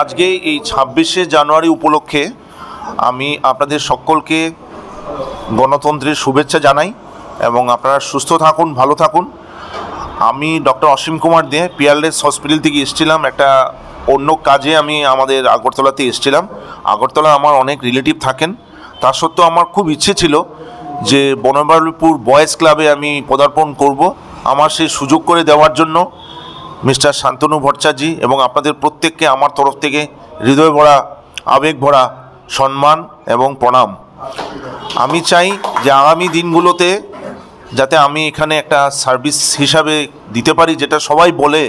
আজকে এই ২৬শে জানুয়ারি উপলক্ষে আমি আপনাদের সকলকে গণতন্ত্রের শুভেচ্ছা জানাই এবং আপনারা সুস্থ থাকুন, ভালো থাকুন। আমি ডক্টর অসীম কুমার দে পিয়ারলেস হসপিটাল থেকে এসেছিলাম। একটা অন্য কাজে আমি আমাদের আগরতলাতে এসেছিলাম। আগরতলা আমার অনেক রিলেটিভ থাকেন, তা সত্ত্বেও আমার খুব ইচ্ছে ছিল যে বনমালীপুর বয়েজ ক্লাবে আমি পদার্পণ করব। আমার সেই সুযোগ করে দেওয়ার জন্য মিস্টার শান্তনু ভট্টাচার্য এবং আপনাদের প্রত্যেককে আমার তরফ থেকে হৃদয় ভরা, আবেগ ভরা সম্মান এবং প্রণাম। আমি চাই যে আগামী দিনগুলোতে যাতে আমি এখানে একটা সার্ভিস হিসাবে দিতে পারি, যেটা সবাই বলে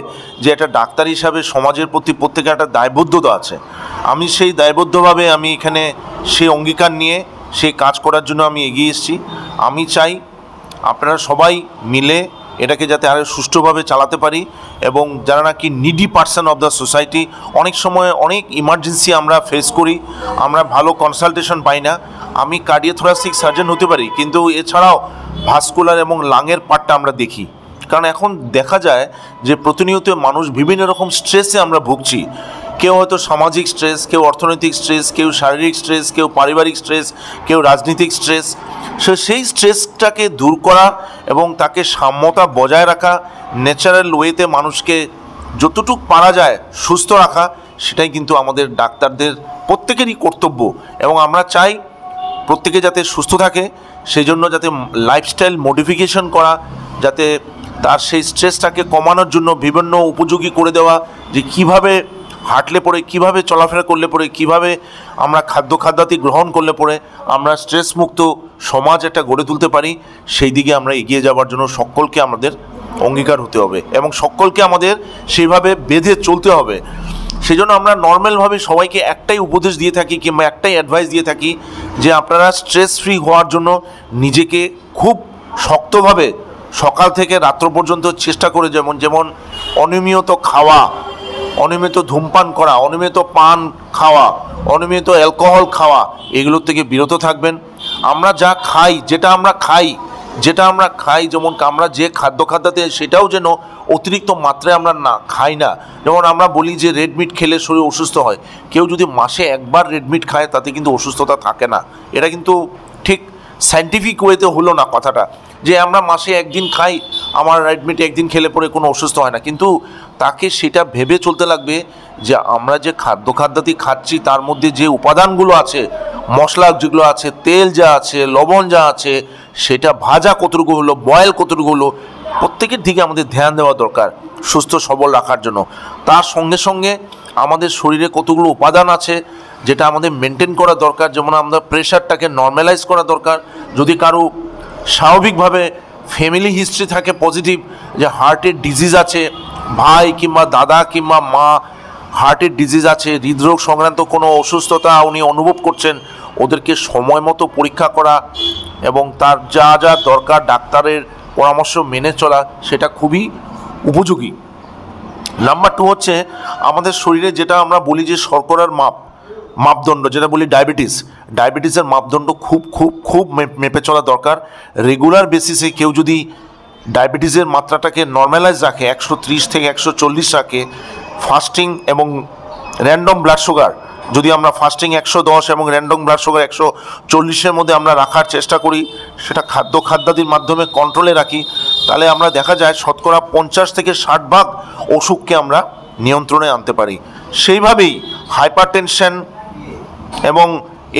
যে একটা ডাক্তার হিসাবে সমাজের প্রতি প্রত্যেকের একটা দায়বদ্ধতা আছে। আমি সেই দায়বদ্ধভাবে আমি এখানে সেই অঙ্গীকার নিয়ে সেই কাজ করার জন্য আমি এগিয়ে এসেছি। আমি চাই আপনারা সবাই মিলে এটাকে যাতে আরও সুষ্ঠুভাবে চালাতে পারি এবং যারা নাকি needy person of the society, অনেক সময় অনেক ইমার্জেন্সি আমরা ফেস করি, আমরা ভালো কনসালটেশন পাই না। আমি কার্ডিওথোরাসিক সার্জন হতে পারি, কিন্তু এছাড়াও ভাস্কুলার এবং লাংয়ের পার্টটা আমরা দেখি। কারণ এখন দেখা যায় যে প্রতিনিয়ত মানুষ বিভিন্ন রকম স্ট্রেসে আমরা ভুগছি। কেউ হয়তো সামাজিক স্ট্রেস, কেউ অর্থনৈতিক স্ট্রেস, কেউ শারীরিক স্ট্রেস, কেউ পারিবারিক স্ট্রেস, কেউ রাজনৈতিক স্ট্রেস। সেই স্ট্রেসটাকে দূর করা এবং তাকে সাম্যতা বজায় রাখা, ন্যাচারাল ওয়েতে মানুষকে যতটুকু পারা যায় সুস্থ রাখা, সেটাই কিন্তু আমাদের ডাক্তারদের প্রত্যেকেরই কর্তব্য। এবং আমরা চাই প্রত্যেকে যাতে সুস্থ থাকে, সেই জন্য যাতে লাইফস্টাইল মডিফিকেশন করা, যাতে তার সেই স্ট্রেসটাকে কমানোর জন্য বিভিন্ন উপযোগী করে দেওয়া, যে কিভাবে হাঁটলে পরে, কিভাবে চলাফেরা করলে পরে, কিভাবে আমরা খাদ্যাতি গ্রহণ করলে পরে আমরা স্ট্রেস মুক্ত সমাজ একটা গড়ে তুলতে পারি, সেই দিকে আমরা এগিয়ে যাওয়ার জন্য সকলকে আমাদের অঙ্গীকার হতে হবে এবং সকলকে আমাদের সেইভাবে বেঁধে চলতে হবে। সেই জন্য আমরা নর্মালভাবে সবাইকে একটাই উপদেশ দিয়ে থাকি কিংবা একটাই অ্যাডভাইস দিয়ে থাকি যে আপনারা স্ট্রেস ফ্রি হওয়ার জন্য নিজেকে খুব শক্তভাবে সকাল থেকে রাত্র পর্যন্ত চেষ্টা করে, যেমন অনিয়মিত খাওয়া, অনিয়মিত ধূমপান করা, অনিয়মিত পান খাওয়া, অনিয়মিত অ্যালকোহল খাওয়া, এগুলোর থেকে বিরত থাকবেন। আমরা যা খাই, যেটা আমরা খাই, যেমন আমরা যে খাদ্যাতে সেটাও যেন অতিরিক্ত মাত্রায় আমরা না খাই না। যেমন আমরা বলি যে রেড মিট খেলে শরীর অসুস্থ হয়, কেউ যদি মাসে একবার রেড মিট খায় তাতে কিন্তু অসুস্থতা থাকে না। এটা কিন্তু ঠিক সায়েন্টিফিক ওয়েতে হলো না কথাটা, যে আমরা মাসে একদিন খাই, আমার রেড মিট একদিন খেলে পরে কোনো অসুস্থ হয় না। কিন্তু তাকে সেটা ভেবে চলতে লাগবে যে আমরা যে খাদ্যাতি খাচ্ছি তার মধ্যে যে উপাদানগুলো আছে, মশলা যেগুলো আছে, তেল যা আছে, লবণ যা আছে, সেটা ভাজা কতটুকু হলো, বয়েল কতটুকু হলো, প্রত্যেকের দিকে আমাদের ধ্যান দেওয়া দরকার সুস্থ সবল রাখার জন্য। তার সঙ্গে সঙ্গে আমাদের শরীরে কতগুলো উপাদান আছে যেটা আমাদের মেনটেন করা দরকার। যেমন আমরা প্রেশারটাকে নর্মালাইজ করা দরকার। যদি কারো স্বাভাবিকভাবে ফ্যামিলি হিস্ট্রি থাকে পজিটিভ, যে হার্টের ডিজিজ আছে, ভাই কিংবা দাদা কিংবা মা হার্টের ডিজিজ আছে, হৃদরোগ সংক্রান্ত কোনো অসুস্থতা উনি অনুভব করছেন, ওদেরকে সময় মতো পরীক্ষা করা এবং তার যা যা দরকার ডাক্তারের পরামর্শ মেনে চলা, সেটা খুবই উপযোগী। নাম্বার 2 হচ্ছে আমাদের শরীরে যেটা আমরা বলি যে শর্করার মাপদণ্ড, যেটা বলি ডায়াবেটিসের মাপদণ্ড খুব খুব খুব মেপে চলা দরকার। রেগুলার বেসিসে কেউ যদি ডায়াবেটিসের মাত্রাটাকে নর্মালাইজ রাখে, 130 থেকে 140 রাখে, ফাস্টিং এবং র্যান্ডম ব্লাড সুগার, যদি আমরা ফাস্টিং 110 এবং র্যান্ডম ব্লাড সুগার 140-এর মধ্যে আমরা রাখার চেষ্টা করি, সেটা খাদ্যাদির মাধ্যমে কন্ট্রোলে রাখি, তাহলে আমরা দেখা যায় শতকরা 50 থেকে 60% অসুখকে আমরা নিয়ন্ত্রণে আনতে পারি। সেইভাবেই হাইপারটেনশন এবং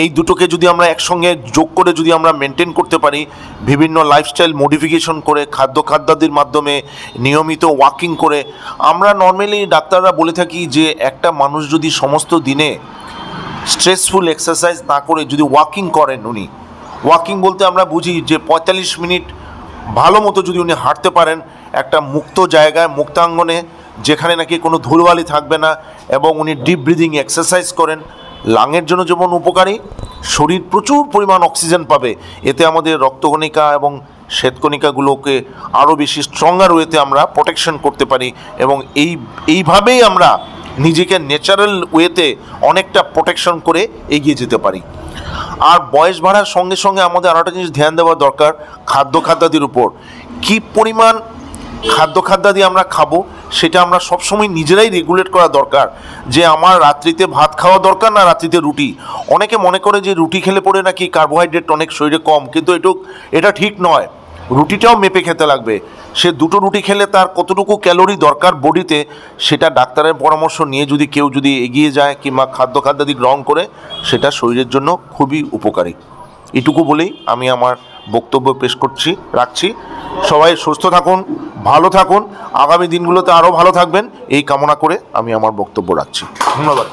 এই দুটোকে যদি আমরা একসঙ্গে যোগ করে যদি আমরা মেনটেন করতে পারি, বিভিন্ন লাইফস্টাইল মডিফিকেশন করে, খাদ্যাদির মাধ্যমে নিয়মিত ওয়াকিং করে, আমরা নর্মালি ডাক্তাররা বলে থাকি যে একটা মানুষ যদি সমস্ত দিনে স্ট্রেসফুল এক্সারসাইজ না করে যদি ওয়াকিং করেন, উনি ওয়াকিং বলতে আমরা বুঝি যে 45 মিনিট ভালো মতো যদি উনি হাঁটতে পারেন একটা মুক্ত জায়গায়, মুক্তাঙ্গনে, যেখানে নাকি কোনো ধুলবালি থাকবে না, এবং উনি ডিপ ব্রিদিং এক্সারসাইজ করেন, লাংয়ের জন্য যেমন উপকারী, শরীর প্রচুর পরিমাণ অক্সিজেন পাবে, এতে আমাদের রক্তকণিকা এবং শ্বেতকণিকাগুলোকে আরও বেশি স্ট্রঙ্গার ওয়েতে আমরা প্রোটেকশন করতে পারি এবং এইভাবেই আমরা নিজেকে ন্যাচারাল ওয়েতে অনেকটা প্রোটেকশন করে এগিয়ে যেতে পারি। আর বয়স বাড়ার সঙ্গে সঙ্গে আমাদের আরও একটা জিনিস ধ্যান দেওয়া দরকার, খাদ্যাদির উপর। কী পরিমাণ খাদ্যাদি আমরা খাবো সেটা আমরা সবসময় নিজেরাই রেগুলেট করা দরকার, যে আমার রাত্রিতে ভাত খাওয়া দরকার না রাত্রিতে রুটি। অনেকে মনে করে যে রুটি খেলে পরে নাকি কার্বোহাইড্রেট অনেক শরীরে কম, কিন্তু এটা ঠিক নয়। রুটিটাও মেপে খেতে লাগবে। সে 2টো রুটি খেলে তার কতটুকু ক্যালোরি দরকার বডিতে, সেটা ডাক্তারের পরামর্শ নিয়ে কেউ যদি এগিয়ে যায় কিংবা খাদ্যাদি গ্রহণ করে, সেটা শরীরের জন্য খুবই উপকারী। এটুকু বলেই আমি আমার বক্তব্য রাখছি। সবাই সুস্থ থাকুন, ভালো থাকুন, আগামী দিনগুলোতে আরও ভালো থাকবেন, এই কামনা করে আমি আমার বক্তব্য রাখছি। ধন্যবাদ।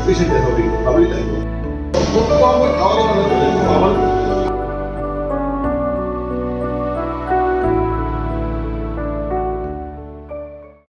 পেশেন্টের হবে, খাওয়া দাওয়া